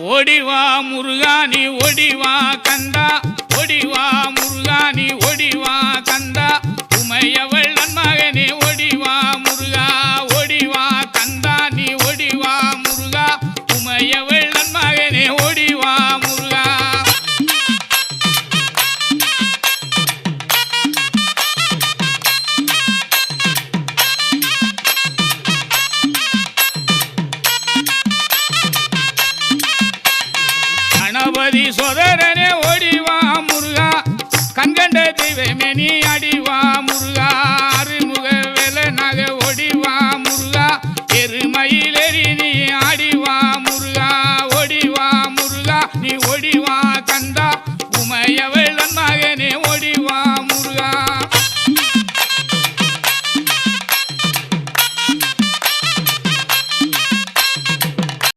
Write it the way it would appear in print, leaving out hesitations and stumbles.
ஓடிவா முருகானி ஓடிவா கந்தா ஓடிவா முருகானி ஓடிவா கந்தா உமையவள் நன்மகனே ஓடிவா முருகா ஓடிவா கந்தா நீ ஓடிவா முருகா உமையவள் நன்மகனே ஓடிவா முருகா கணபதி சோதரனே ஓடிவா முருகா கண்கண்ட தெய்வமே நீ அடி